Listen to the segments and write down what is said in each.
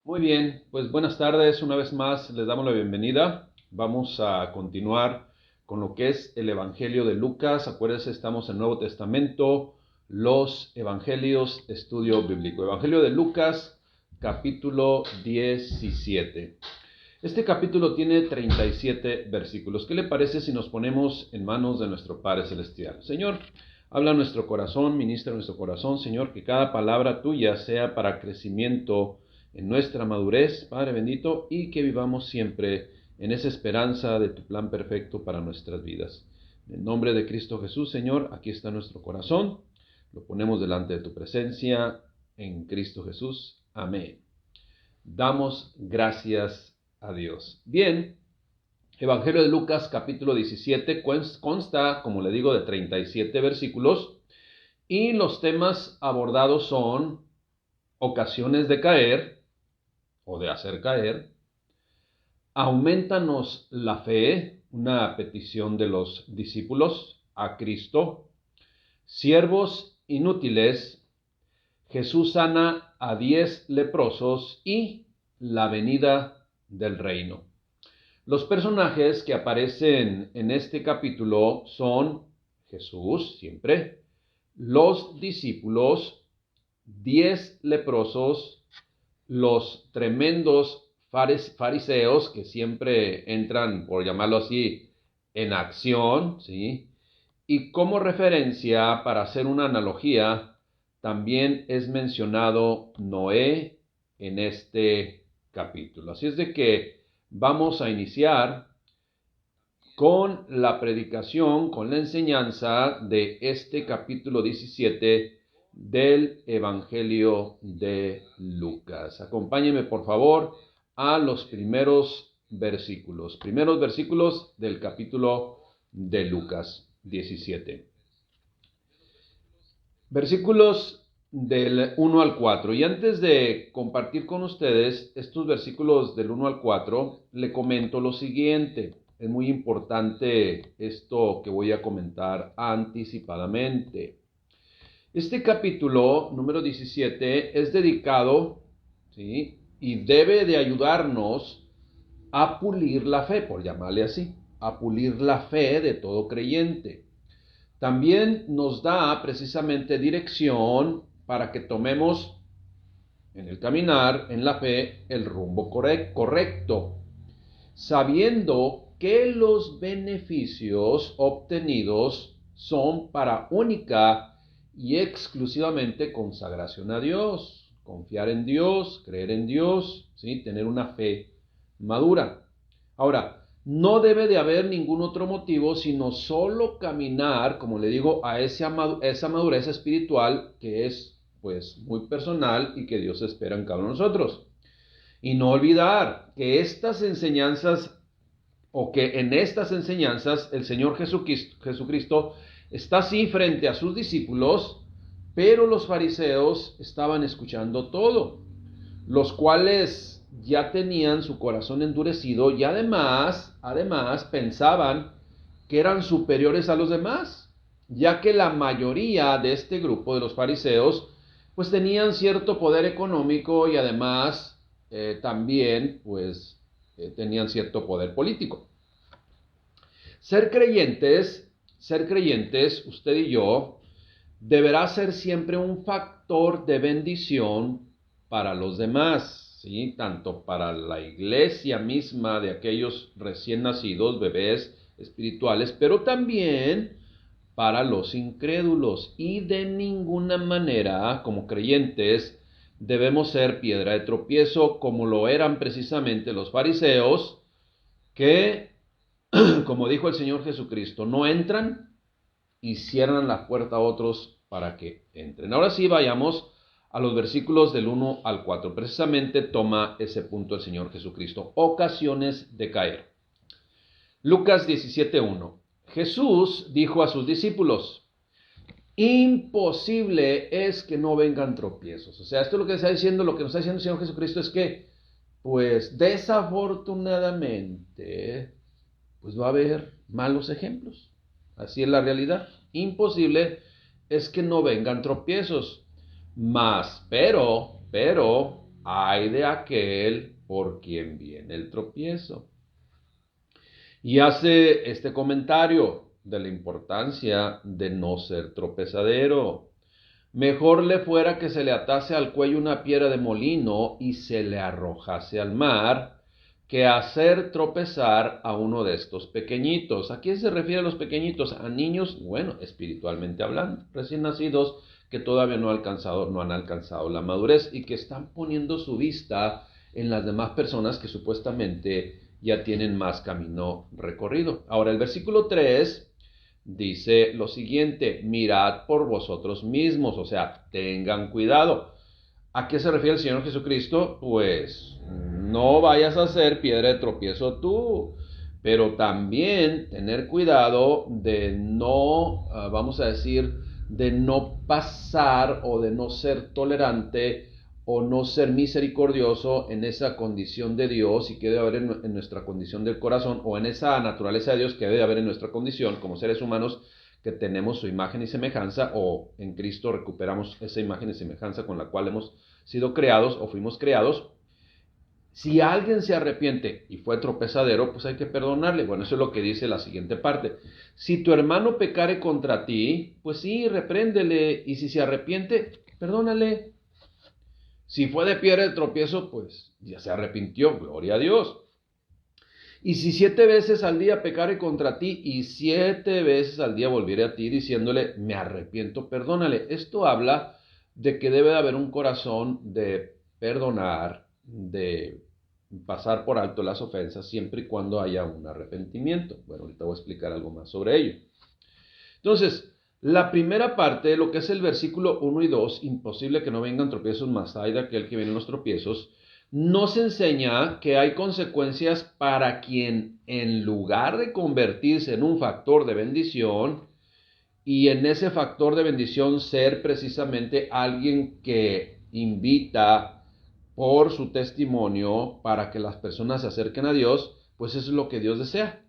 Muy bien, pues buenas tardes, una vez más les damos la bienvenida. Vamos a continuar con lo que es el Evangelio de Lucas. Acuérdense, estamos en el Nuevo Testamento, los Evangelios, estudio bíblico. Evangelio de Lucas, capítulo 17. Este capítulo tiene 37 versículos. ¿Qué le parece si nos ponemos en manos de nuestro Padre Celestial? Señor, habla a nuestro corazón, ministra nuestro corazón, Señor, que cada palabra tuya sea para crecimiento en nuestra madurez, Padre bendito, y que vivamos siempre en esa esperanza de tu plan perfecto para nuestras vidas. En el nombre de Cristo Jesús, Señor, aquí está nuestro corazón, lo ponemos delante de tu presencia, en Cristo Jesús. Amén. Damos gracias a Dios. Bien, Evangelio de Lucas capítulo 17 consta, como le digo, de 37 versículos, y los temas abordados son ocasiones de caer, o de hacer caer, aumentanos la fe, una petición de los discípulos a Cristo, siervos inútiles, Jesús sana a 10 leprosos y la venida del reino. Los personajes que aparecen en este capítulo son Jesús, siempre, los discípulos, 10 leprosos, los tremendos fariseos que siempre entran, por llamarlo así, en acción, ¿sí? Y como referencia, para hacer una analogía, también es mencionado Noé en este capítulo. Así es de que vamos a iniciar con la predicación, con la enseñanza de este capítulo 17 del Evangelio de Lucas. Acompáñenme, por favor, a los primeros versículos del capítulo de Lucas 17. Versículos del 1 al 4. Y antes de compartir con ustedes estos versículos del 1 al 4, le comento lo siguiente. Es muy importante esto que voy a comentar anticipadamente. Este capítulo número 17 es dedicado, ¿sí?, y debe de ayudarnos a pulir la fe, por llamarle así, a pulir la fe de todo creyente. También nos da precisamente dirección para que tomemos en el caminar, en la fe, el rumbo correcto, sabiendo que los beneficios obtenidos son para única y exclusivamente consagración a Dios, confiar en Dios, creer en Dios, ¿sí?, tener una fe madura. Ahora, no debe de haber ningún otro motivo, sino solo caminar, como le digo, a esa madurez espiritual que es, pues, muy personal y que Dios espera en cada uno de nosotros. Y no olvidar que estas enseñanzas, o que en estas enseñanzas el Señor Jesucristo está así frente a sus discípulos, pero los fariseos estaban escuchando todo, los cuales ya tenían su corazón endurecido y además pensaban que eran superiores a los demás, ya que la mayoría de este grupo de los fariseos pues tenían cierto poder económico y además también pues tenían cierto poder político. Ser creyentes, usted y yo, deberá ser siempre un factor de bendición para los demás, ¿sí?, tanto para la iglesia misma de aquellos recién nacidos, bebés espirituales, pero también para los incrédulos. Y de ninguna manera, como creyentes, debemos ser piedra de tropiezo, como lo eran precisamente los fariseos, que, como dijo el Señor Jesucristo, no entran y cierran la puerta a otros para que entren. Ahora sí, vayamos a los versículos del 1 al 4. Precisamente toma ese punto el Señor Jesucristo. Ocasiones de caer. Lucas 17:1. Jesús dijo a sus discípulos: imposible es que no vengan tropiezos. O sea, esto es lo que está diciendo, lo que nos está diciendo el Señor Jesucristo es que, pues, desafortunadamente, pues va a haber malos ejemplos. Así es la realidad. Imposible es que no vengan tropiezos. Pero, ay de aquel por quien viene el tropiezo. Y hace este comentario de la importancia de no ser tropezadero. Mejor le fuera que se le atase al cuello una piedra de molino y se le arrojase al mar, que hacer tropezar a uno de estos pequeñitos. ¿A quién se refiere a los pequeñitos? A niños, bueno, espiritualmente hablando, recién nacidos que todavía no han alcanzado la madurez y que están poniendo su vista en las demás personas que supuestamente ya tienen más camino recorrido. Ahora, el versículo 3 dice lo siguiente: mirad por vosotros mismos, o sea, tengan cuidado. ¿A qué se refiere el Señor Jesucristo? Pues no vayas a ser piedra de tropiezo tú, pero también tener cuidado de no, vamos a decir, de no pasar o de no ser tolerante o no ser misericordioso en esa condición de Dios y que debe haber en nuestra condición del corazón, o en esa naturaleza de Dios que debe haber en nuestra condición como seres humanos que tenemos su imagen y semejanza, o en Cristo recuperamos esa imagen y semejanza con la cual hemos sido creados o fuimos creados. Si alguien se arrepiente y fue tropezadero, pues hay que perdonarle. Bueno, eso es lo que dice la siguiente parte. Si tu hermano pecare contra ti, pues sí, repréndele, y si se arrepiente, perdónale. Si fue de piedra de tropiezo, pues ya se arrepintió, gloria a Dios. Y si 7 veces al día pecare contra ti y 7 veces al día volviere a ti diciéndole, me arrepiento, perdónale. Esto habla de que debe de haber un corazón de perdonar, de pasar por alto las ofensas, siempre y cuando haya un arrepentimiento. Bueno, ahorita voy a explicar algo más sobre ello. Entonces, la primera parte, lo que es el versículo 1 y 2, imposible que no vengan tropiezos, más hay de aquel que vienen los tropiezos, nos enseña que hay consecuencias para quien, en lugar de convertirse en un factor de bendición, y en ese factor de bendición ser precisamente alguien que invita por su testimonio para que las personas se acerquen a Dios, pues eso es lo que Dios desea.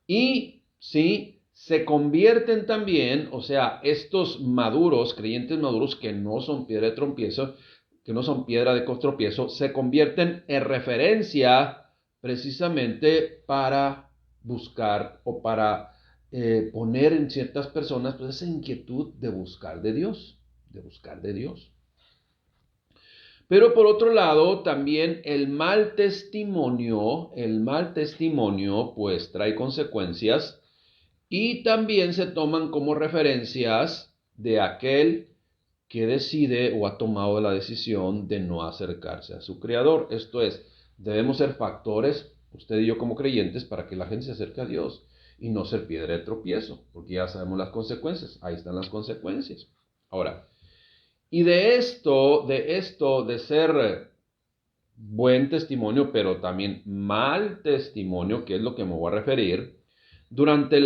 Y sí, se convierten también, o sea, estos maduros, creyentes maduros que no son piedra de tropiezo, que no son piedra de tropiezo, se convierten en referencia precisamente para buscar o para poner en ciertas personas pues esa inquietud de buscar de Dios, de buscar de Dios. Pero por otro lado, también el mal testimonio pues trae consecuencias, y también se toman como referencias de aquel que decide o ha tomado la decisión de no acercarse a su Creador. Esto es, debemos ser factores, usted y yo como creyentes, para que la gente se acerque a Dios y no ser piedra de tropiezo, porque ya sabemos las consecuencias, ahí están las consecuencias. Ahora, y de ser buen testimonio, pero también mal testimonio, que es lo que me voy a referir, durante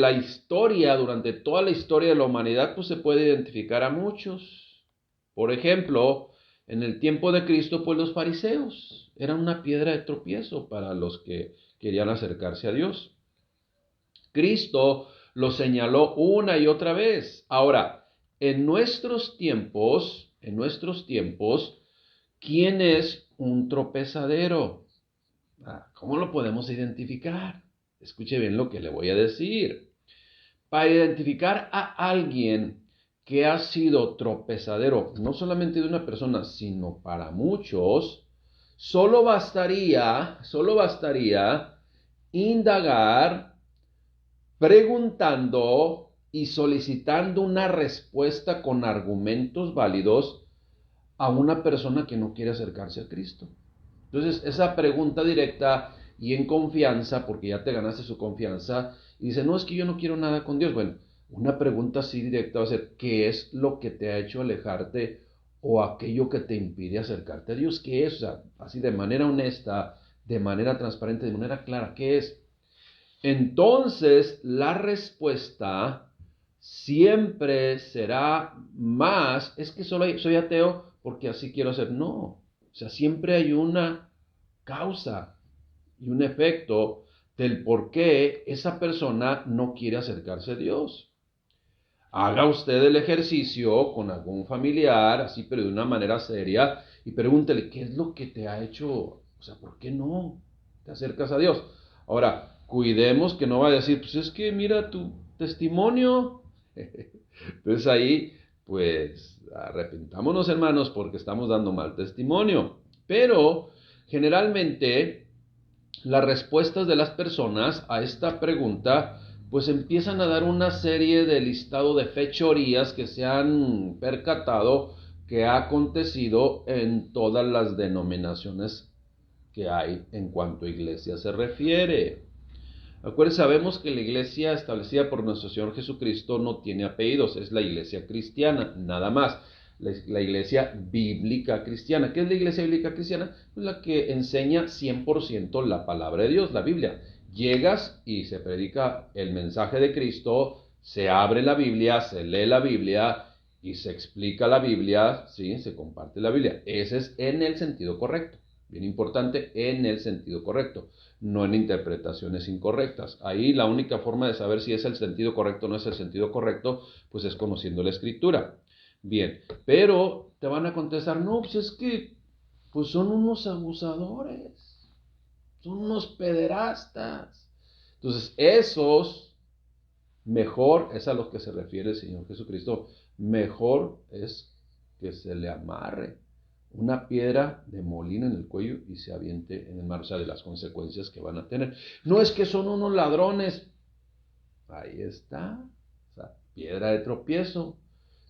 toda la historia de la humanidad, pues se puede identificar a muchos. Por ejemplo, en el tiempo de Cristo, pues los fariseos eran una piedra de tropiezo para los que querían acercarse a Dios. Cristo lo señaló una y otra vez. Ahora, en nuestros tiempos, ¿quién es un tropezadero? ¿Cómo lo podemos identificar? Escuche bien lo que le voy a decir. Para identificar a alguien que ha sido tropezadero, no solamente de una persona, sino para muchos, solo bastaría indagar, preguntando y solicitando una respuesta con argumentos válidos a una persona que no quiere acercarse a Cristo. Entonces, esa pregunta directa y en confianza, porque ya te ganaste su confianza, y dice, no, es que yo no quiero nada con Dios. Bueno, una pregunta así directa va a ser, ¿qué es lo que te ha hecho alejarte o aquello que te impide acercarte a Dios? ¿Qué es? O sea, así de manera honesta, de manera transparente, de manera clara, ¿qué es? Entonces, la respuesta siempre será más, es que solo soy ateo porque así quiero ser. No, o sea, siempre hay una causa y un efecto del por qué esa persona no quiere acercarse a Dios. Haga usted el ejercicio con algún familiar, así, pero de una manera seria, y pregúntele, ¿qué es lo que te ha hecho? O sea, ¿por qué no te acercas a Dios? Ahora, cuidemos que no vaya a decir, pues es que mira tu testimonio. Entonces ahí, pues, arrepentámonos, hermanos, porque estamos dando mal testimonio. Pero, generalmente, las respuestas de las personas a esta pregunta pues empiezan a dar una serie de listado de fechorías que se han percatado que ha acontecido en todas las denominaciones que hay en cuanto a iglesia se refiere. Acuérdense, sabemos que la iglesia establecida por nuestro Señor Jesucristo no tiene apellidos, es la iglesia cristiana, nada más. La iglesia bíblica cristiana. ¿Qué es la iglesia bíblica cristiana? Pues la que enseña 100% la palabra de Dios, la Biblia. Llegas y se predica el mensaje de Cristo, se abre la Biblia, se lee la Biblia y se explica la Biblia, ¿sí? Se comparte la Biblia. Ese es en el sentido correcto. Bien importante, en el sentido correcto, no en interpretaciones incorrectas. Ahí la única forma de saber si es el sentido correcto o no es el sentido correcto, pues es conociendo la Escritura. Bien, pero te van a contestar, no, pues es que pues son unos abusadores, son unos pederastas. Entonces, esos, mejor, es a los que se refiere el Señor Jesucristo, mejor es que se le amarre una piedra de molino en el cuello y se aviente en el mar, o sea, de las consecuencias que van a tener. No es que son unos ladrones, ahí está, o sea, piedra de tropiezo.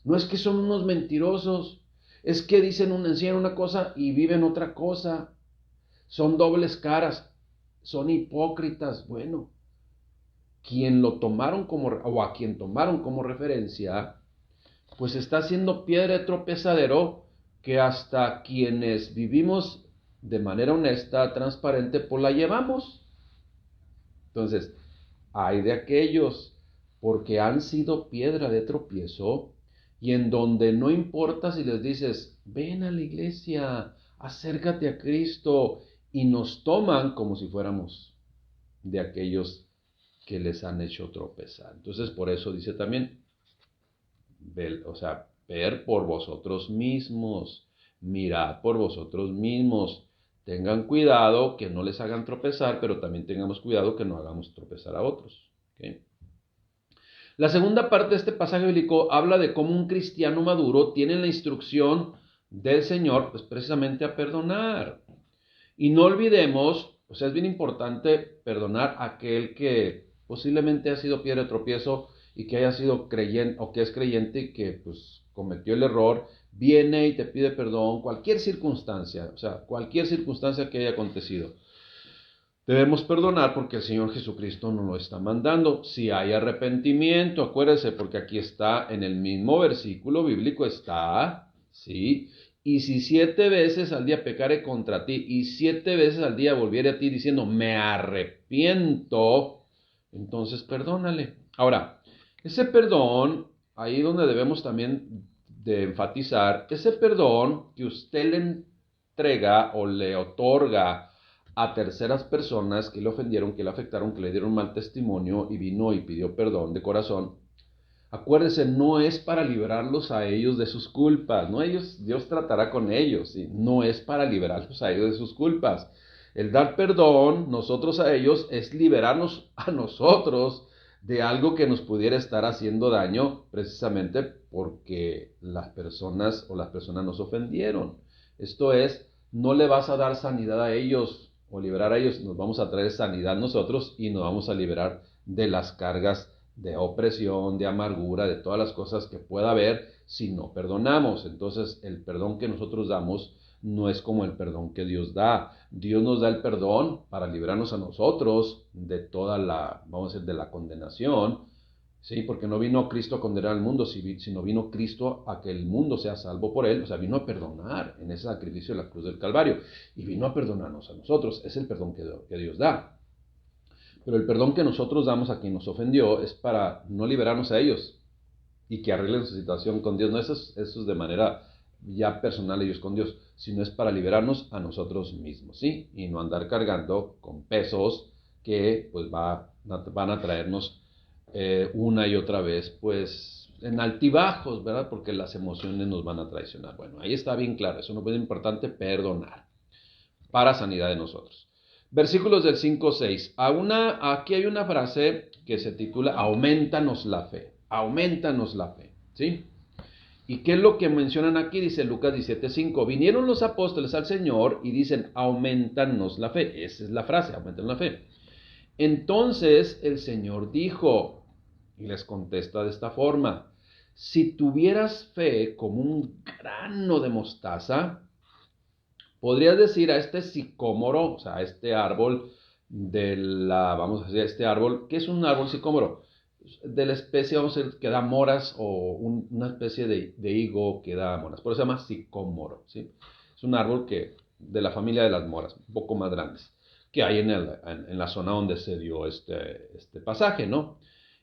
No es que son unos mentirosos, es que enseñan una cosa y viven otra cosa. Son dobles caras, son hipócritas. Bueno, a quien tomaron como referencia, pues está haciendo piedra de tropezadero que hasta quienes vivimos de manera honesta, transparente, pues la llevamos. Entonces, hay de aquellos porque han sido piedra de tropiezo y en donde no importa si les dices, ven a la iglesia, acércate a Cristo, y nos toman como si fuéramos de aquellos que les han hecho tropezar. Entonces, por eso dice también, ver por vosotros mismos, mirad por vosotros mismos. Tengan cuidado que no les hagan tropezar, pero también tengamos cuidado que no hagamos tropezar a otros. ¿Okay? La segunda parte de este pasaje bíblico habla de cómo un cristiano maduro tiene la instrucción del Señor, pues precisamente a perdonar. Y no olvidemos, o sea, es bien importante perdonar a aquel que posiblemente ha sido piedra de tropiezo y que haya sido creyente o que es creyente y que pues cometió el error, viene y te pide perdón, cualquier circunstancia, o sea, cualquier circunstancia que haya acontecido. Debemos perdonar porque el Señor Jesucristo nos lo está mandando. Si hay arrepentimiento, acuérdese, porque aquí está en el mismo versículo bíblico está, ¿sí? Y si 7 veces al día pecare contra ti y 7 veces al día volviere a ti diciendo, me arrepiento, entonces perdónale. Ahora, ese perdón, ahí donde debemos también de enfatizar, ese perdón que usted le entrega o le otorga a terceras personas que le ofendieron, que le afectaron, que le dieron mal testimonio y vino y pidió perdón de corazón, acuérdense, no es para liberarlos a ellos de sus culpas, no Dios tratará con ellos, ¿sí? No es para liberarlos a ellos de sus culpas. El dar perdón, nosotros a ellos, es liberarnos a nosotros de algo que nos pudiera estar haciendo daño, precisamente porque las personas nos ofendieron. Esto es, no le vas a dar sanidad a ellos o liberar a ellos, nos vamos a traer sanidad nosotros y nos vamos a liberar de las cargas de opresión, de amargura, de todas las cosas que pueda haber si no perdonamos. Entonces, el perdón que nosotros damos no es como el perdón que Dios da. Dios nos da el perdón para librarnos a nosotros de toda vamos a decir, de la condenación, ¿sí? Porque no vino Cristo a condenar al mundo, sino vino Cristo a que el mundo sea salvo por él. O sea, vino a perdonar en ese sacrificio de la cruz del Calvario y vino a perdonarnos a nosotros. Es el perdón que Dios da. Pero el perdón que nosotros damos a quien nos ofendió es para no liberarnos a ellos y que arreglen su situación con Dios. No, eso es de manera ya personal ellos con Dios, sino es para liberarnos a nosotros mismos, ¿sí? Y no andar cargando con pesos que pues van a traernos una y otra vez pues en altibajos, ¿verdad? Porque las emociones nos van a traicionar. Bueno, ahí está bien claro, eso no es importante, perdonar, para sanidad de nosotros. Versículos del 5-6. Aquí hay una frase que se titula aumentanos la fe, ¿sí? ¿Y qué es lo que mencionan aquí? Dice Lucas 17:5. Vinieron los apóstoles al Señor y dicen, aumentanos la fe. Esa es la frase, aumentanos la fe. Entonces el Señor dijo, y les contesta de esta forma, si tuvieras fe como un grano de mostaza, podrías decir a este sicómoro, o sea, a este árbol vamos a decir, este árbol, ¿qué es un árbol sicómoro? De la especie, vamos a decir, que da moras, o una especie de higo que da moras, por eso se llama sicómoro, ¿sí? Es un árbol de la familia de las moras, un poco más grandes, que hay en la zona donde se dio este pasaje, ¿no?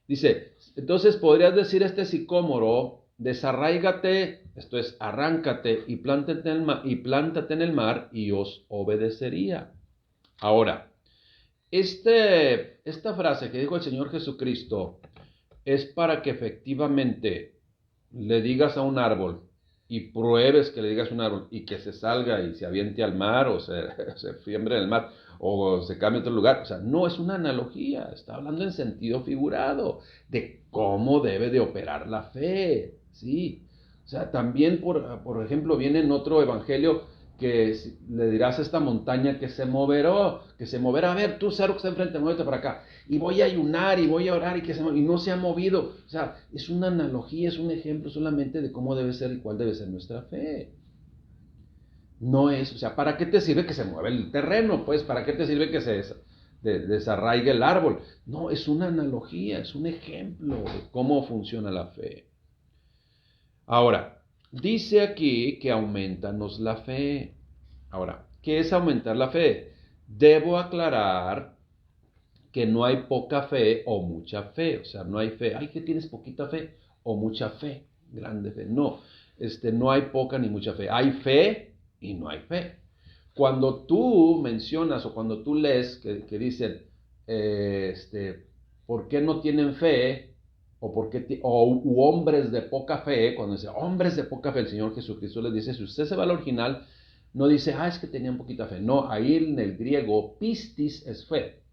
Dice, entonces podrías decir a este sicómoro, desarráigate, esto es, arráncate y plántate en el mar y os obedecería. Ahora, esta frase que dijo el Señor Jesucristo es para que efectivamente le digas a un árbol y pruebes que le digas a un árbol y que se salga y se aviente al mar o se fiembre en el mar o se cambie a otro lugar. O sea, no es una analogía, está hablando en sentido figurado de cómo debe de operar la fe, ¿sí? O sea, también, por ejemplo, viene en otro evangelio que le dirás a esta montaña que se moverá. A ver, tú, cerro que está enfrente, muévete para acá. Y voy a ayunar y voy a orar y no se ha movido. O sea, es una analogía, es un ejemplo solamente de cómo debe ser y cuál debe ser nuestra fe. No es, o sea, ¿para qué te sirve que se mueva el terreno? Pues, ¿para qué te sirve que se desarraigue el árbol? No, es una analogía, es un ejemplo de cómo funciona la fe. Ahora, dice aquí que aumentanos la fe. Ahora, ¿qué es aumentar la fe? Debo aclarar que no hay poca fe o mucha fe. O sea, no hay fe. Ay, que tienes poquita fe o mucha fe, grande fe. No, no hay poca ni mucha fe. Hay fe y no hay fe. Cuando tú mencionas o cuando tú lees que dicen, ¿por qué no tienen fe? U hombres de poca fe, cuando dice hombres de poca fe, el Señor Jesucristo les dice, si usted se va al original, no dice, es que tenían poquita fe. No, ahí en el griego, pistis es fe.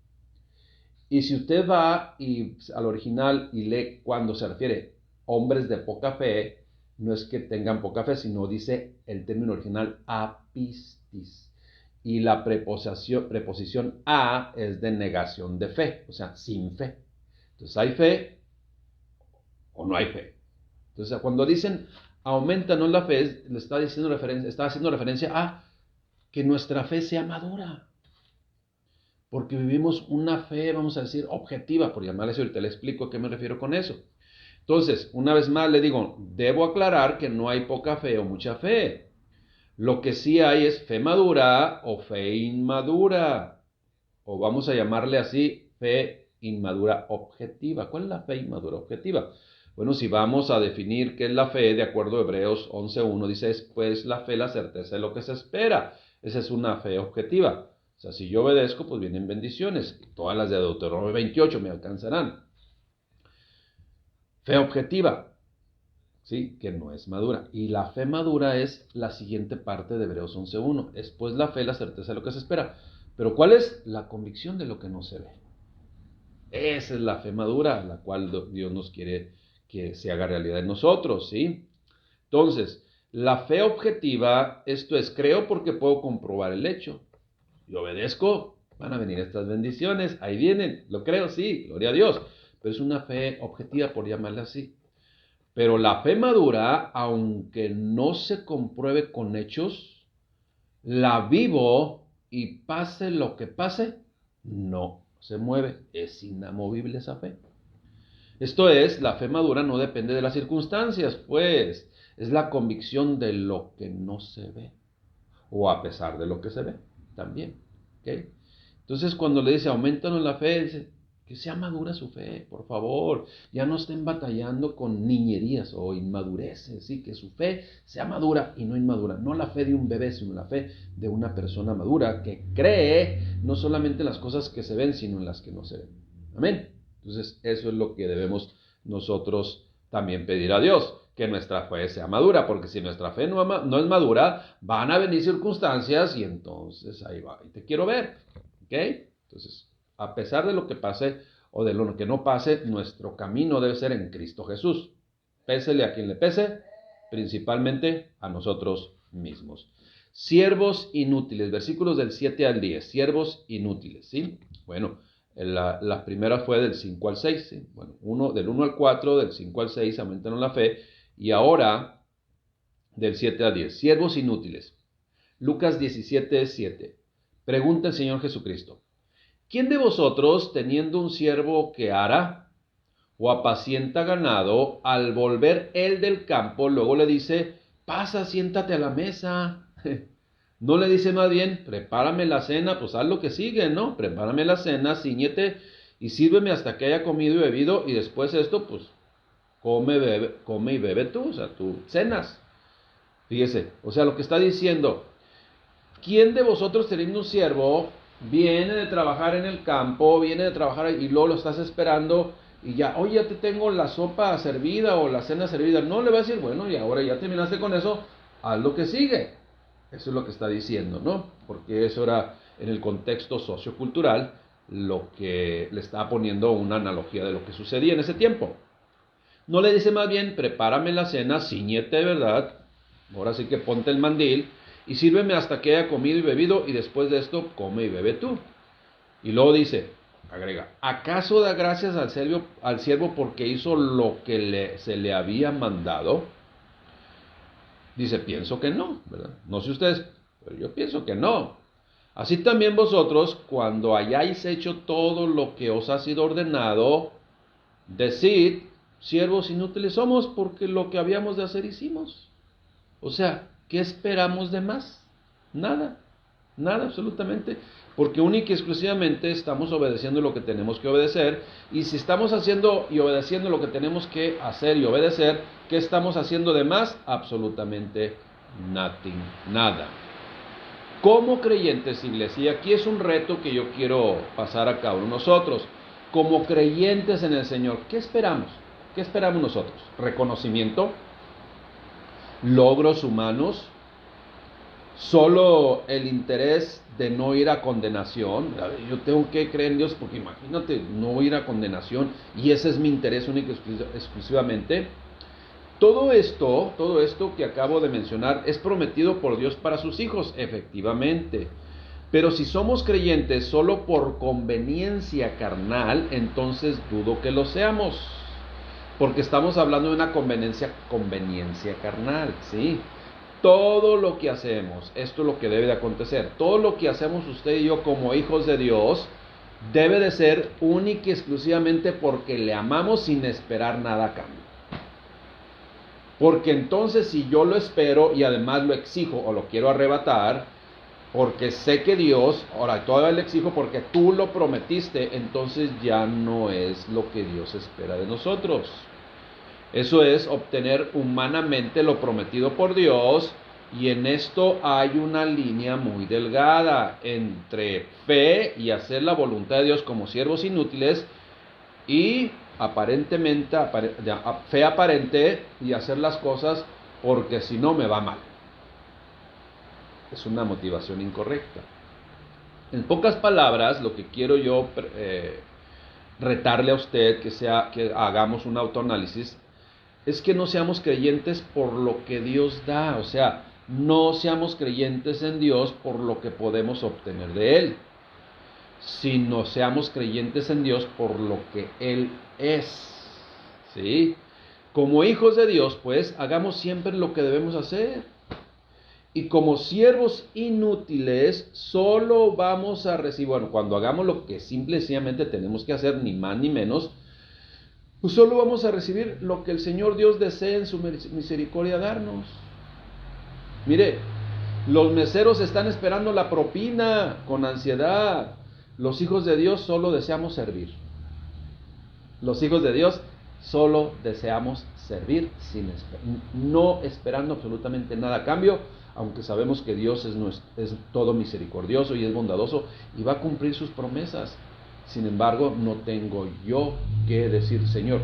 Y si usted va al original y lee cuando se refiere hombres de poca fe, no es que tengan poca fe, sino dice el término original apistis. Y la preposición a es de negación de fe, o sea, sin fe. Entonces hay fe o no hay fe. Entonces, cuando dicen aumentanos la fe, le está haciendo referencia a que nuestra fe sea madura. Porque vivimos una fe, vamos a decir, objetiva, por llamarle eso, y te le explico a qué me refiero con eso. Entonces, una vez más le digo, debo aclarar que no hay poca fe o mucha fe. Lo que sí hay es fe madura o fe inmadura. O vamos a llamarle así, fe inmadura objetiva. ¿Cuál es la fe inmadura objetiva? Bueno, si vamos a definir qué es la fe, de acuerdo a Hebreos 11:1, dice, es pues la fe, la certeza de lo que se espera. Esa es una fe objetiva. O sea, si yo obedezco, pues vienen bendiciones. Todas las de Deuteronomio 28 me alcanzarán. Fe objetiva, ¿sí? Que no es madura. Y la fe madura es la siguiente parte de Hebreos 11:1. Es pues la fe, la certeza de lo que se espera. Pero ¿cuál es? La convicción de lo que no se ve. Esa es la fe madura, la cual Dios nos quiere que se haga realidad en nosotros, ¿sí? Entonces, la fe objetiva, esto es, creo porque puedo comprobar el hecho. Y obedezco, van a venir estas bendiciones, ahí vienen, lo creo, sí, gloria a Dios. Pero es una fe objetiva, por llamarla así. Pero la fe madura, aunque no se compruebe con hechos, la vivo y pase lo que pase, no se mueve, es inamovible esa fe. Esto es, la fe madura no depende de las circunstancias, pues es la convicción de lo que no se ve, o a pesar de lo que se ve, también. ¿Okay? Entonces, cuando le dice, aumentanos la fe, dice, que sea madura su fe, por favor. Ya no estén batallando con niñerías o inmadureces, ¿sí? Que su fe sea madura y no inmadura. No la fe de un bebé, sino la fe de una persona madura que cree no solamente en las cosas que se ven, sino en las que no se ven. Amén. Entonces, eso es lo que debemos nosotros también pedir a Dios que nuestra fe sea madura, porque si nuestra fe no es madura, van a venir circunstancias y entonces ahí va, y te quiero ver, ¿ok? Entonces, a pesar de lo que pase o de lo que no pase, nuestro camino debe ser en Cristo Jesús. Pésele a quien le pese, principalmente a nosotros mismos. Siervos inútiles, versículos del 7 al 10, siervos inútiles, ¿sí? Bueno, la primera fue del 5 al 6, ¿sí? Bueno, del 1 al 4, del 5 al 6, aumentaron la fe, y ahora del 7 al 10, siervos inútiles. Lucas 17, 7, pregunta el Señor Jesucristo: ¿quién de vosotros, teniendo un siervo que ara o apacienta ganado, al volver él del campo, luego le dice, pasa, siéntate a la mesa? No le dice más bien, prepárame la cena, pues haz lo que sigue, ¿no? Prepárame la cena, ciñete y sírveme hasta que haya comido y bebido, y después esto, pues, come y bebe tú, o sea, tú cenas. Fíjese, o sea, lo que está diciendo, ¿quién de vosotros teniendo un siervo viene de trabajar en el campo, viene de trabajar y luego lo estás esperando y ya, oye, ya te tengo la sopa servida o la cena servida? No, le va a decir, bueno, y ahora ya terminaste con eso, haz lo que sigue. Eso es lo que está diciendo, ¿no? Porque eso era en el contexto sociocultural lo que le estaba poniendo una analogía de lo que sucedía en ese tiempo. No le dice más bien, prepárame la cena, ciñete, ¿verdad? Ahora sí que ponte el mandil y sírveme hasta que haya comido y bebido, y después de esto come y bebe tú. Y luego dice, agrega, ¿acaso da gracias al siervo porque hizo lo que se le había mandado? Dice, pienso que no, ¿verdad? No sé ustedes, pero yo pienso que no. Así también vosotros, cuando hayáis hecho todo lo que os ha sido ordenado, decid, siervos inútiles somos, porque lo que habíamos de hacer hicimos. O sea, ¿qué esperamos de más? Nada, nada absolutamente, porque única y exclusivamente estamos obedeciendo lo que tenemos que obedecer, y si estamos haciendo y obedeciendo lo que tenemos que hacer y obedecer, ¿qué estamos haciendo de más? Absolutamente nothing, nada. Como creyentes, iglesia, y aquí es un reto que yo quiero pasar a cabo nosotros, como creyentes en el Señor, ¿qué esperamos? ¿Qué esperamos nosotros? ¿Reconocimiento? ¿Logros humanos? ¿Solo el interés de no ir a condenación? Yo tengo que creer en Dios porque imagínate no ir a condenación y ese es mi interés único exclusivamente. Todo esto que acabo de mencionar es prometido por Dios para sus hijos, efectivamente. Pero si somos creyentes solo por conveniencia carnal, entonces dudo que lo seamos. Porque estamos hablando de una conveniencia carnal, ¿sí? Todo lo que hacemos, esto es lo que debe de acontecer, todo lo que hacemos usted y yo como hijos de Dios, debe de ser única y exclusivamente porque le amamos sin esperar nada a cambio. Porque entonces si yo lo espero y además lo exijo o lo quiero arrebatar, porque sé que Dios, ahora todavía le exijo porque tú lo prometiste, entonces ya no es lo que Dios espera de nosotros. Eso es obtener humanamente lo prometido por Dios, y en esto hay una línea muy delgada entre fe y hacer la voluntad de Dios como siervos inútiles y fe aparente y hacer las cosas porque si no me va mal. Es una motivación incorrecta. En pocas palabras, lo que quiero yo retarle a usted que hagamos un autoanálisis es que no seamos creyentes por lo que Dios da, o sea, no seamos creyentes en Dios por lo que podemos obtener de Él, sino seamos creyentes en Dios por lo que Él es, ¿sí? Como hijos de Dios, pues, hagamos siempre lo que debemos hacer. Y como siervos inútiles, solo vamos a recibir, bueno, cuando hagamos lo que simple y sencillamente tenemos que hacer, ni más ni menos, pues solo vamos a recibir lo que el Señor Dios desea en su misericordia darnos. Mire, los meseros están esperando la propina con ansiedad. Los hijos de Dios solo deseamos servir. Los hijos de Dios solo deseamos servir, no esperando absolutamente nada a cambio, aunque sabemos que Dios es todo misericordioso y es bondadoso y va a cumplir sus promesas. Sin embargo, no tengo yo que decir, Señor,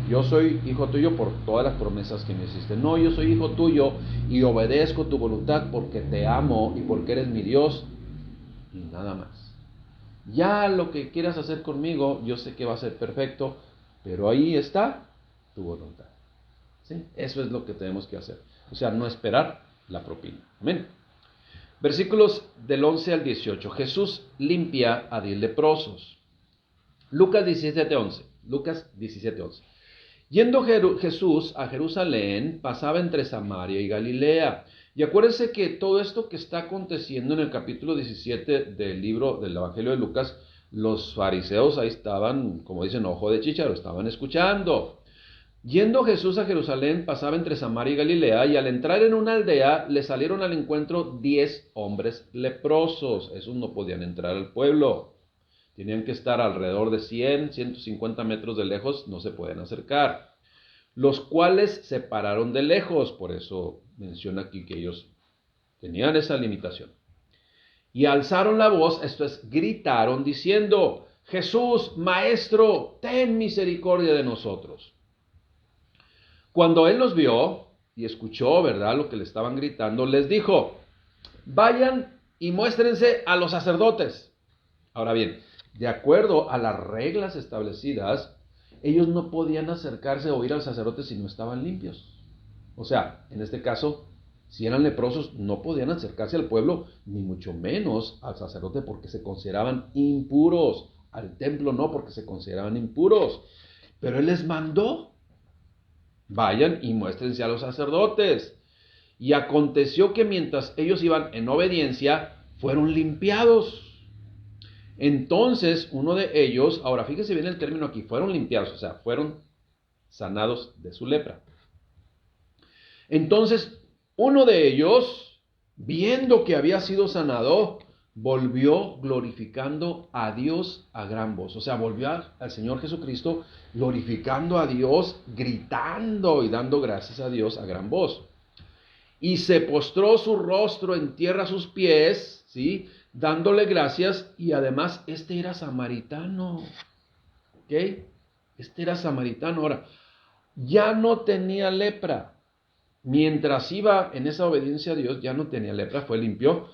yo soy hijo tuyo por todas las promesas que me hiciste. No, yo soy hijo tuyo y obedezco tu voluntad porque te amo y porque eres mi Dios y nada más. Ya lo que quieras hacer conmigo, yo sé que va a ser perfecto, pero ahí está tu voluntad. ¿Sí? Eso es lo que tenemos que hacer. O sea, no esperar la propina. Amén. Versículos del 11 al 18. Jesús limpia a 10 leprosos. Lucas 17:11. Lucas 17:11. Yendo Jesús a Jerusalén, pasaba entre Samaria y Galilea. Y acuérdense que todo esto que está aconteciendo en el capítulo 17 del libro del Evangelio de Lucas, los fariseos ahí estaban, como dicen, ojo de chícharo, estaban escuchando. Yendo Jesús a Jerusalén, pasaba entre Samaria y Galilea, y al entrar en una aldea, le salieron al encuentro 10 hombres leprosos. Esos no podían entrar al pueblo. Tenían que estar alrededor de 150 metros de lejos, no se pueden acercar. Los cuales se pararon de lejos, por eso menciona aquí que ellos tenían esa limitación. Y alzaron la voz, esto es, gritaron diciendo: Jesús, Maestro, ten misericordia de nosotros. Cuando él los vio y escuchó, ¿verdad?, lo que le estaban gritando, les dijo: vayan y muéstrense a los sacerdotes. Ahora bien, de acuerdo a las reglas establecidas, ellos no podían acercarse o ir al sacerdote si no estaban limpios. O sea, en este caso, si eran leprosos, no podían acercarse al pueblo, ni mucho menos al sacerdote porque se consideraban impuros. Al templo no, porque se consideraban impuros. Pero él les mandó: vayan y muéstrense a los sacerdotes. Y aconteció que mientras ellos iban en obediencia, fueron limpiados. Entonces uno de ellos, ahora fíjese bien el término aquí, fueron limpiados, o sea, fueron sanados de su lepra. Entonces uno de ellos, viendo que había sido sanado, volvió glorificando a Dios a gran voz. O sea, volvió al Señor Jesucristo glorificando a Dios, gritando y dando gracias a Dios a gran voz. Y se postró su rostro en tierra a sus pies, ¿sí?, dándole gracias. Y además este era samaritano. ¿Ok? Este era samaritano. Ahora, ya no tenía lepra. Mientras iba en esa obediencia a Dios, ya no tenía lepra, fue limpio.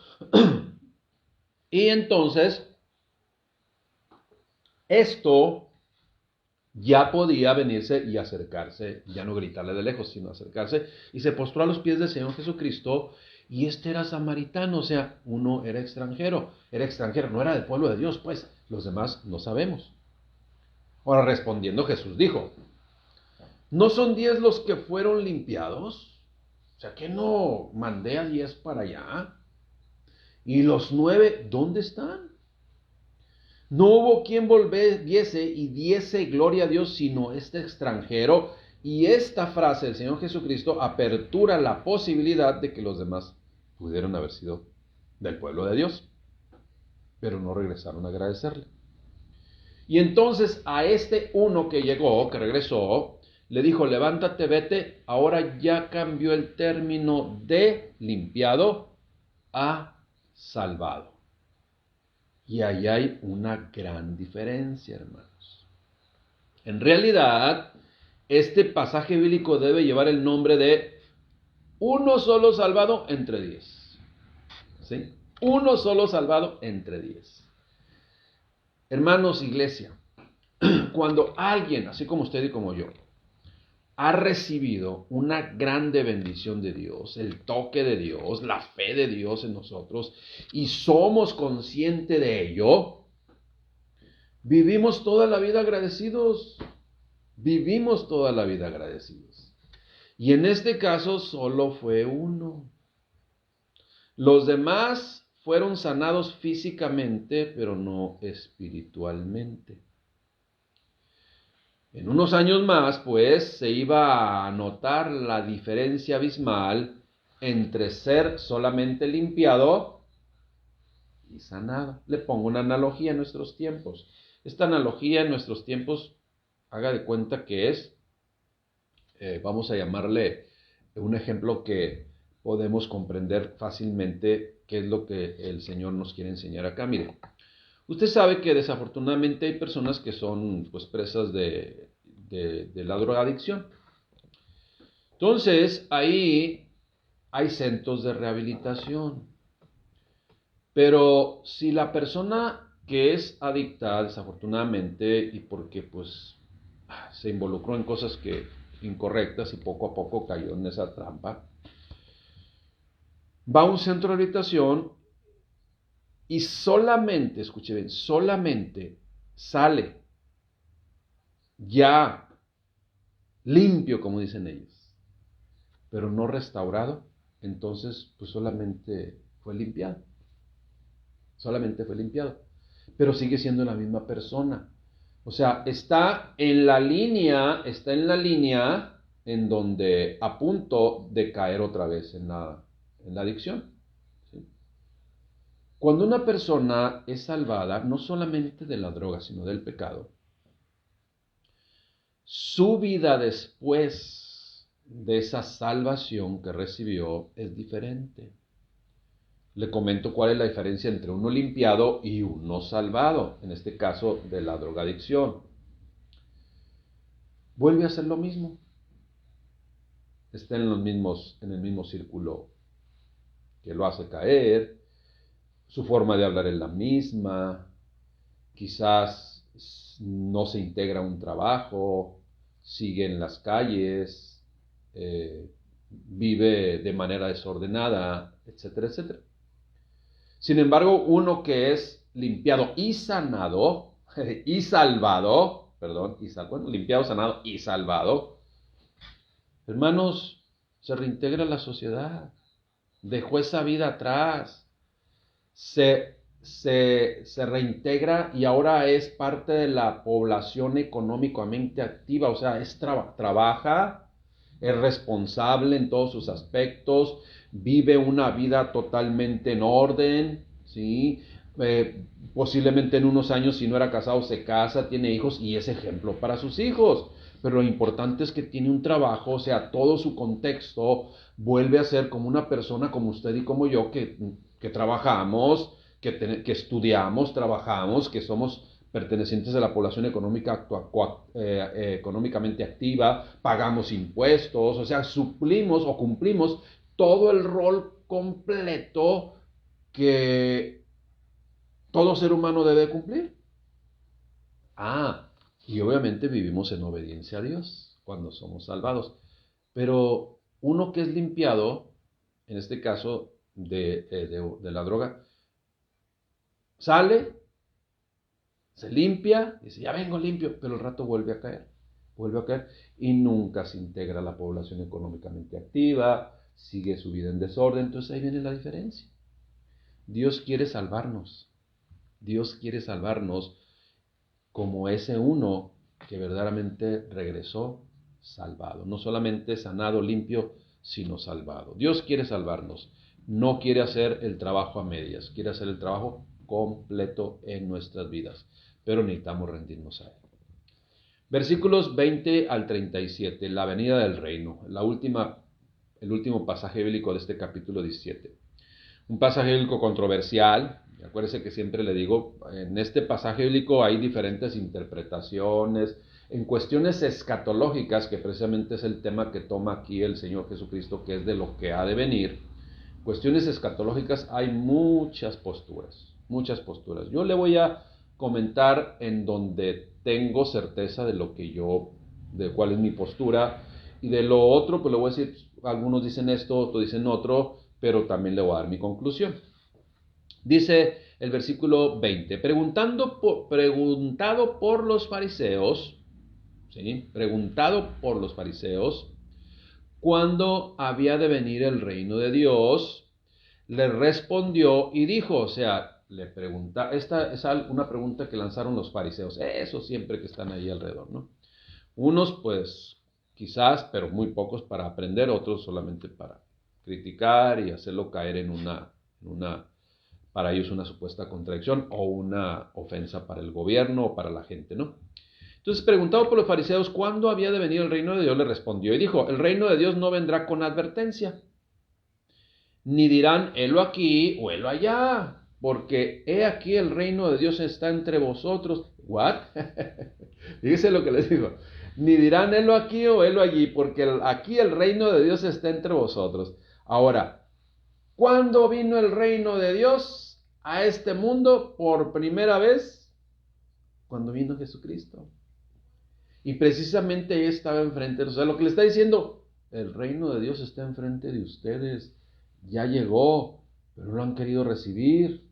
Y entonces, esto ya podía venirse y acercarse, ya no gritarle de lejos, sino acercarse, y se postró a los pies del Señor Jesucristo. Y este era samaritano, o sea, uno era extranjero, no era del pueblo de Dios, pues los demás no sabemos. Ahora, respondiendo, Jesús dijo: ¿no son 10 los que fueron limpiados? O sea, ¿que no mandé a 10 para allá? ¿Y los 9 dónde están? No hubo quien volviese y diese gloria a Dios sino este extranjero. Y esta frase del Señor Jesucristo apertura la posibilidad de que los demás pudieron haber sido del pueblo de Dios, pero no regresaron a agradecerle. Y entonces a este uno que llegó, que regresó, le dijo: levántate, vete. Ahora ya cambió el término de limpiado a salvado. Y ahí hay una gran diferencia, hermanos. En realidad, este pasaje bíblico debe llevar el nombre de uno solo salvado entre 10. ¿Sí? Uno solo salvado entre 10. Hermanos, iglesia, cuando alguien, así como usted y como yo, ha recibido una grande bendición de Dios, el toque de Dios, la fe de Dios en nosotros, y somos conscientes de ello, vivimos toda la vida agradecidos. Vivimos toda la vida agradecidos. Y en este caso solo fue uno. Los demás fueron sanados físicamente, pero no espiritualmente. En unos años más, pues, se iba a notar la diferencia abismal entre ser solamente limpiado y sanado. Le pongo una analogía en nuestros tiempos. Esta analogía en nuestros tiempos, haga de cuenta que es, vamos a llamarle un ejemplo que podemos comprender fácilmente qué es lo que el Señor nos quiere enseñar acá. Mire, usted sabe que desafortunadamente hay personas que son pues presas de de la drogadicción. Entonces, ahí hay centros de rehabilitación. Pero si la persona que es adicta, desafortunadamente, y porque pues se involucró en cosas incorrectas y poco a poco cayó en esa trampa, va a un centro de rehabilitación y solamente, escuche bien, solamente sale ya limpio, como dicen ellos, pero no restaurado, entonces pues solamente fue limpiado. Solamente fue limpiado. Pero sigue siendo la misma persona. O sea, está en la línea en donde a punto de caer otra vez en la adicción. ¿Sí? Cuando una persona es salvada, no solamente de la droga, sino del pecado, su vida después de esa salvación que recibió es diferente. Le comento cuál es la diferencia entre uno limpiado y uno salvado, en este caso de la drogadicción. Vuelve a hacer lo mismo. Está en el mismo círculo que lo hace caer. Su forma de hablar es la misma. Quizás no se integra a un trabajo, sigue en las calles, vive de manera desordenada, etcétera, etcétera. Sin embargo, uno que es limpiado y sanado, y salvado, limpiado, sanado y salvado, hermanos, se reintegra a la sociedad, dejó esa vida atrás, se reintegra y ahora es parte de la población económicamente activa, o sea, trabaja, es responsable en todos sus aspectos, vive una vida totalmente en orden, ¿sí? Posiblemente en unos años, si no era casado, se casa, tiene hijos y es ejemplo para sus hijos. Pero lo importante es que tiene un trabajo, o sea, todo su contexto vuelve a ser como una persona como usted y como yo que trabajamos, que estudiamos, trabajamos, que somos pertenecientes a la población económicamente activa, pagamos impuestos, o sea, suplimos o cumplimos todo el rol completo que todo ser humano debe cumplir. Y obviamente vivimos en obediencia a Dios cuando somos salvados. Pero uno que es limpiado, en este caso de la droga, sale, se limpia, dice, ya vengo limpio, pero el rato vuelve a caer y nunca se integra a la población económicamente activa, sigue su vida en desorden. Entonces ahí viene la diferencia. Dios quiere salvarnos como ese uno que verdaderamente regresó salvado, no solamente sanado, limpio, sino salvado. Dios quiere salvarnos, no quiere hacer el trabajo a medias, quiere hacer el trabajo completo en nuestras vidas, pero necesitamos rendirnos a Él. Versículos 20 al 37, la venida del reino, el último pasaje bíblico de este capítulo 17. Un pasaje bíblico controversial. Acuérdese que siempre le digo, en este pasaje bíblico hay diferentes interpretaciones, en cuestiones escatológicas, que precisamente es el tema que toma aquí el Señor Jesucristo, que es de lo que ha de venir. Cuestiones escatológicas hay muchas posturas. Yo le voy a comentar en donde tengo certeza de cuál es mi postura, y de lo otro, pues le voy a decir, algunos dicen esto, otros dicen otro, pero también le voy a dar mi conclusión. Dice el versículo 20, preguntado por los fariseos, ¿sí? Preguntado por los fariseos, ¿cuándo había de venir el reino de Dios? Le respondió y dijo, o sea, le pregunta, esta es una pregunta que lanzaron los fariseos, esos siempre que están ahí alrededor, ¿no? Unos pues quizás, pero muy pocos para aprender, otros solamente para criticar y hacerlo caer en una para ellos una supuesta contradicción o una ofensa para el gobierno o para la gente, ¿no? Entonces, preguntado por los fariseos cuándo había de venir el reino de Dios, le respondió y dijo, el reino de Dios no vendrá con advertencia, ni dirán, helo aquí o helo allá, porque he aquí el reino de Dios está entre vosotros. ¿What? Fíjese lo que les digo. Ni dirán helo aquí o helo allí, porque aquí el reino de Dios está entre vosotros. Ahora, ¿cuándo vino el reino de Dios a este mundo por primera vez? Cuando vino Jesucristo. Y precisamente ella estaba enfrente. O sea, lo que le está diciendo, el reino de Dios está enfrente de ustedes. Ya llegó, pero no lo han querido recibir.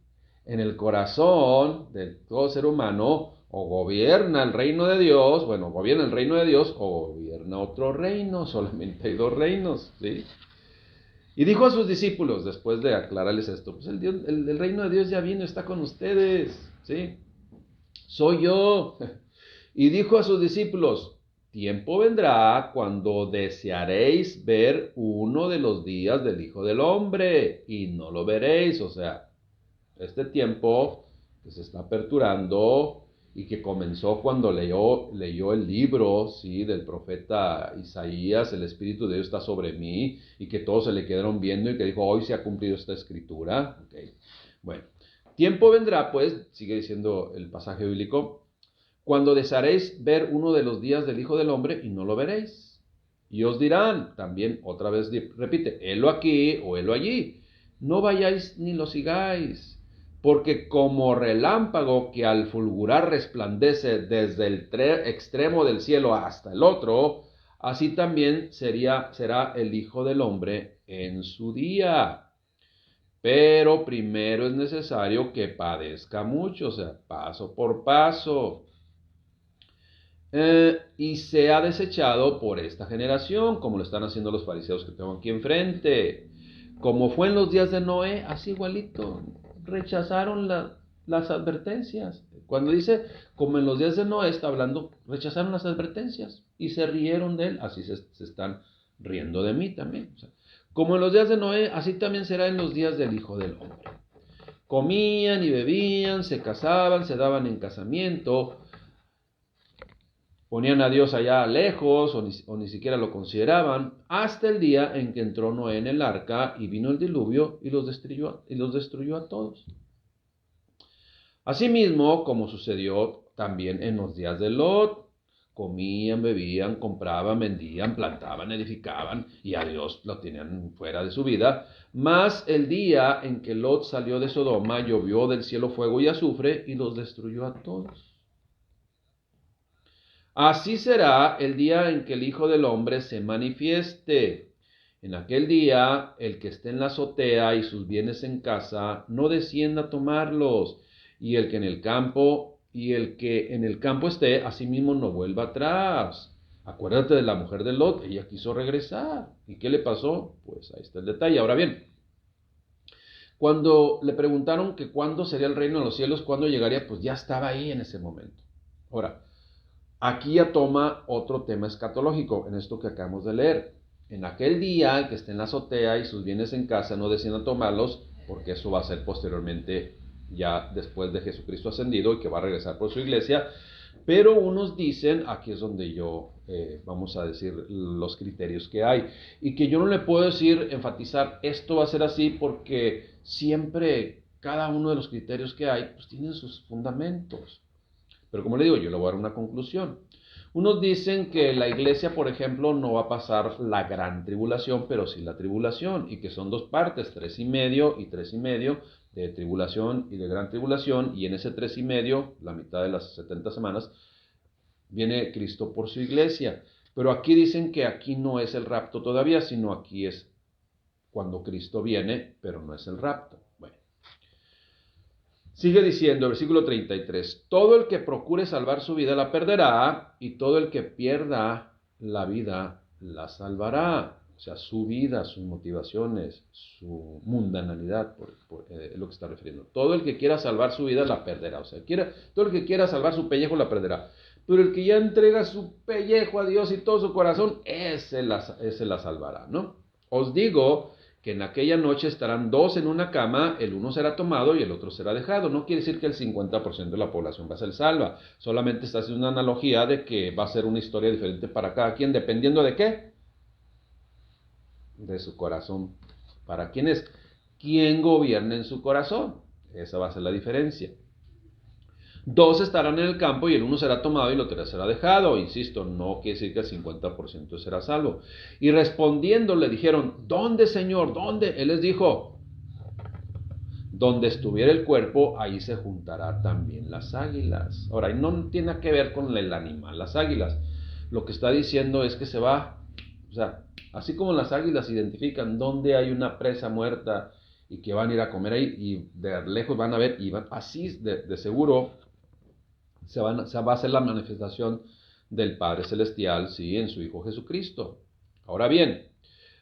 En el corazón de todo ser humano, o gobierna el reino de Dios, bueno, gobierna el reino de Dios, o gobierna otro reino. Solamente hay dos reinos, ¿sí? Y dijo a sus discípulos, después de aclararles esto, pues el reino de Dios ya vino, está con ustedes, ¿sí? Soy yo. Y dijo a sus discípulos, tiempo vendrá cuando desearéis ver uno de los días del Hijo del Hombre, y no lo veréis. O sea, este tiempo que se está aperturando y que comenzó cuando leyó el libro, ¿sí?, del profeta Isaías, el Espíritu de Dios está sobre mí, y que todos se le quedaron viendo y que dijo, hoy se ha cumplido esta escritura. Okay. Bueno, tiempo vendrá, pues, sigue diciendo el pasaje bíblico, cuando desearéis ver uno de los días del Hijo del Hombre y no lo veréis. Y os dirán, también otra vez repite, helo aquí o helo allí. No vayáis ni lo sigáis, porque como relámpago que al fulgurar resplandece desde el extremo del cielo hasta el otro, así también será el Hijo del Hombre en su día. Pero primero es necesario que padezca mucho, o sea, paso por paso. Y sea desechado por esta generación, como lo están haciendo los fariseos que tengo aquí enfrente. Como fue en los días de Noé, así igualito, rechazaron las advertencias. Cuando dice, como en los días de Noé, está hablando, rechazaron las advertencias y se rieron de él, así se están riendo de mí también. O sea, como en los días de Noé, así también será en los días del Hijo del Hombre. Comían y bebían, se casaban, se daban en casamiento, ponían a Dios allá lejos o ni siquiera lo consideraban, hasta el día en que entró Noé en el arca y vino el diluvio y los destruyó a todos. Asimismo, como sucedió también en los días de Lot, comían, bebían, compraban, vendían, plantaban, edificaban y a Dios lo tenían fuera de su vida. Mas el día en que Lot salió de Sodoma, llovió del cielo fuego y azufre y los destruyó a todos. Así será el día en que el Hijo del Hombre se manifieste. En aquel día, el que esté en la azotea y sus bienes en casa, no descienda a tomarlos, y el que en el campo esté, asimismo no vuelva atrás. Acuérdate de la mujer de Lot, ella quiso regresar. ¿Y qué le pasó? Pues ahí está el detalle. Ahora bien, cuando le preguntaron que cuándo sería el reino de los cielos, cuándo llegaría, pues ya estaba ahí en ese momento. Ahora, aquí ya toma otro tema escatológico en esto que acabamos de leer. En aquel día, el que esté en la azotea y sus bienes en casa no descienda a tomarlos, porque eso va a ser posteriormente, ya después de Jesucristo ascendido y que va a regresar por su iglesia. Pero unos dicen, aquí es donde yo, vamos a decir los criterios que hay, y que yo no le puedo decir, enfatizar, esto va a ser así, porque siempre cada uno de los criterios que hay, pues tienen sus fundamentos. Pero como le digo, yo le voy a dar una conclusión. Unos dicen que la iglesia, por ejemplo, no va a pasar la gran tribulación, pero sí la tribulación, y que son dos partes, 3,5 y 3,5, de tribulación y de gran tribulación, y en ese 3,5, la mitad de las 70 semanas, viene Cristo por su iglesia. Pero aquí dicen que aquí no es el rapto todavía, sino aquí es cuando Cristo viene, pero no es el rapto. Bueno. Sigue diciendo, versículo 33, todo el que procure salvar su vida la perderá, y todo el que pierda la vida la salvará. O sea, su vida, sus motivaciones, su mundanalidad, es lo que está refiriendo. Todo el que quiera salvar su vida la perderá. O sea, todo el que quiera salvar su pellejo la perderá. Pero el que ya entrega su pellejo a Dios y todo su corazón, ese la salvará, ¿no? Os digo que en aquella noche estarán dos en una cama, el uno será tomado y el otro será dejado. No quiere decir que el 50% de la población va a ser salva, solamente está haciendo una analogía de que va a ser una historia diferente para cada quien, dependiendo de qué, de su corazón. ¿Para quién es? ¿Quién gobierna en su corazón? Esa va a ser la diferencia. 2 estarán en el campo y el uno será tomado y el otro será dejado. Insisto, no quiere decir que el 50% será salvo. Y respondiendo le dijeron, ¿dónde, Señor? ¿Dónde? Él les dijo, donde estuviera el cuerpo, ahí se juntará también las águilas. Ahora, no tiene que ver con el animal, las águilas. Lo que está diciendo es que se va, o sea, así como las águilas identifican dónde hay una presa muerta y que van a ir a comer ahí y de lejos van a ver, y van, así de seguro se va a hacer la manifestación del Padre Celestial, sí, en su Hijo Jesucristo. Ahora bien,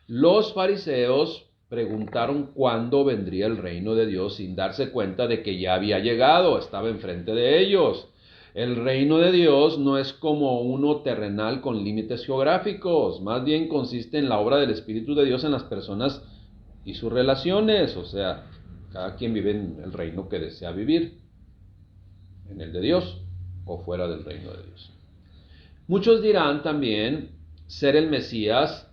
los fariseos preguntaron cuándo vendría el reino de Dios sin darse cuenta de que ya había llegado, estaba enfrente de ellos. El reino de Dios no es como uno terrenal con límites geográficos, más bien consiste en la obra del Espíritu de Dios en las personas y sus relaciones, o sea, cada quien vive en el reino que desea vivir, en el de Dios o fuera del reino de Dios. Muchos dirán también ser el Mesías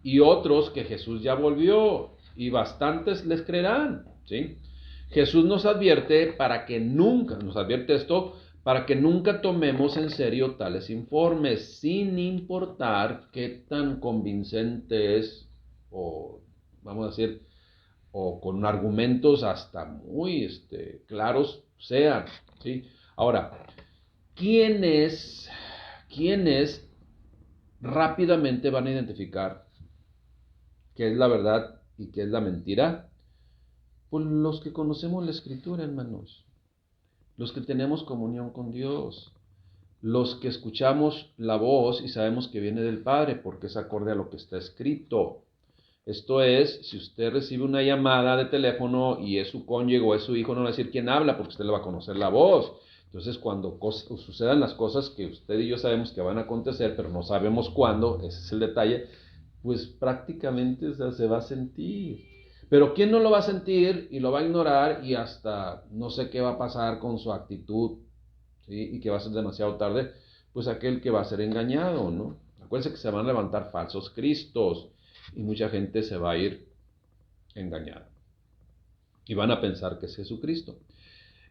y otros que Jesús ya volvió y bastantes les creerán, ¿sí? Jesús nos advierte para que nunca tomemos en serio tales informes, sin importar qué tan convincentes o, vamos a decir, o con argumentos hasta muy claros sean, ¿sí? Ahora, ¿quiénes rápidamente van a identificar qué es la verdad y qué es la mentira? Pues los que conocemos la Escritura, hermanos, los que tenemos comunión con Dios, los que escuchamos la voz y sabemos que viene del Padre porque es acorde a lo que está escrito. Esto es, si usted recibe una llamada de teléfono y es su cónyuge o es su hijo, no va a decir quién habla porque usted le va a conocer la voz. Entonces, cuando sucedan las cosas que usted y yo sabemos que van a acontecer, pero no sabemos cuándo, ese es el detalle, pues prácticamente, o sea, se va a sentir. Pero ¿quién no lo va a sentir y lo va a ignorar y hasta no sé qué va a pasar con su actitud, ¿sí? Y que va a ser demasiado tarde? Pues aquel que va a ser engañado, ¿no? Acuérdense que se van a levantar falsos cristos y mucha gente se va a ir engañada. Y van a pensar que es Jesucristo.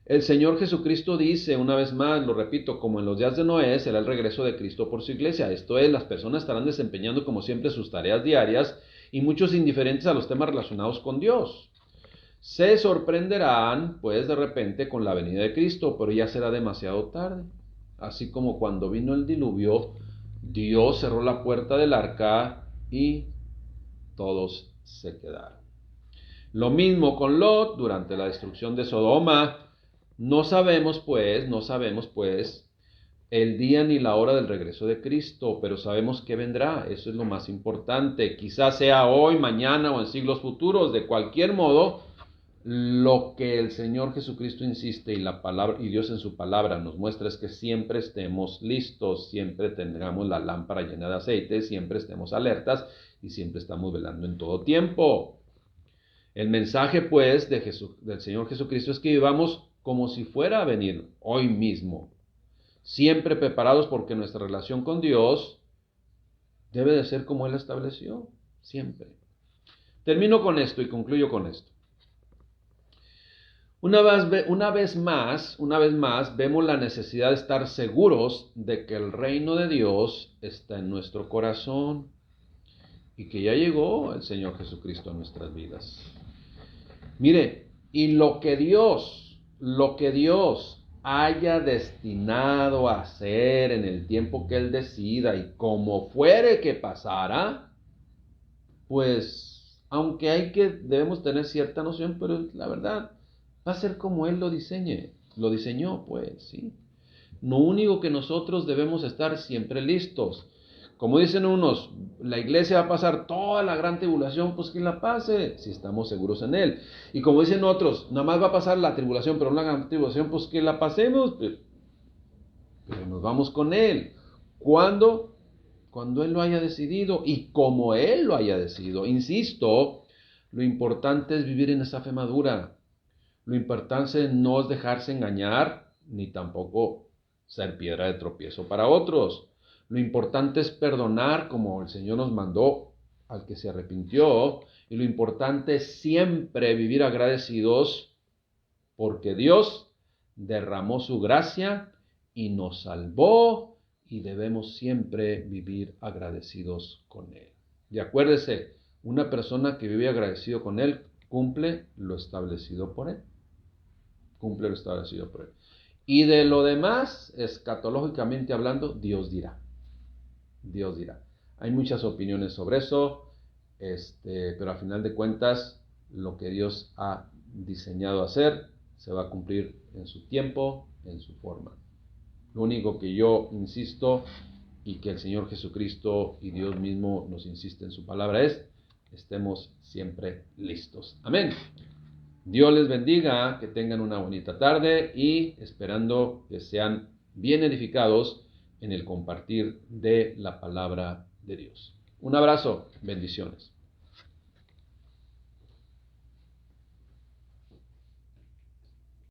El Señor Jesucristo dice, una vez más, lo repito, como en los días de Noé, será el regreso de Cristo por su iglesia. Esto es, las personas estarán desempeñando como siempre sus tareas diarias y muchos indiferentes a los temas relacionados con Dios. Se sorprenderán, pues, de repente con la venida de Cristo, pero ya será demasiado tarde. Así como cuando vino el diluvio, Dios cerró la puerta del arca y todos se quedaron. Lo mismo con Lot durante la destrucción de Sodoma. No sabemos pues el día ni la hora del regreso de Cristo, pero sabemos que vendrá. Eso es lo más importante. Quizás sea hoy, mañana o en siglos futuros. De cualquier modo, lo que el Señor Jesucristo insiste y la palabra y Dios en su palabra nos muestra es que siempre estemos listos, siempre tengamos la lámpara llena de aceite, siempre estemos alertas y siempre estamos velando en todo tiempo. El mensaje, pues, del Señor Jesucristo es que vivamos como si fuera a venir hoy mismo, siempre preparados porque nuestra relación con Dios debe de ser como Él estableció, siempre. Termino con esto y concluyo con esto. Una vez más, vemos la necesidad de estar seguros de que el reino de Dios está en nuestro corazón y que ya llegó el Señor Jesucristo a nuestras vidas. Mire, y lo que Dios haya destinado a hacer en el tiempo que Él decida y como fuere que pasara, pues, aunque debemos tener cierta noción, pero la verdad, va a ser como Él lo diseñó, pues, ¿sí? Lo único que nosotros debemos estar siempre listos. Como dicen unos, la iglesia va a pasar toda la gran tribulación, pues que la pase, si estamos seguros en Él. Y como dicen otros, nada más va a pasar la tribulación, pero no la gran tribulación, pues que la pasemos, pero nos vamos con Él. ¿Cuándo? Cuando Él lo haya decidido y como Él lo haya decidido. Insisto, lo importante es vivir en esa fe madura. Lo importante no es dejarse engañar, ni tampoco ser piedra de tropiezo para otros. Lo importante es perdonar como el Señor nos mandó al que se arrepintió. Y lo importante es siempre vivir agradecidos porque Dios derramó su gracia y nos salvó y debemos siempre vivir agradecidos con Él. Y acuérdese, una persona que vive agradecido con Él cumple lo establecido por Él. Cumple lo establecido por Él. Y de lo demás, escatológicamente hablando, Dios dirá. Dios dirá. Hay muchas opiniones sobre eso, pero a final de cuentas, lo que Dios ha diseñado hacer se va a cumplir en su tiempo, en su forma. Lo único que yo insisto y que el Señor Jesucristo y Dios mismo nos insiste en su palabra es, estemos siempre listos. Amén. Dios les bendiga, que tengan una bonita tarde y esperando que sean bien edificados en el compartir de la palabra de Dios. Un abrazo, bendiciones.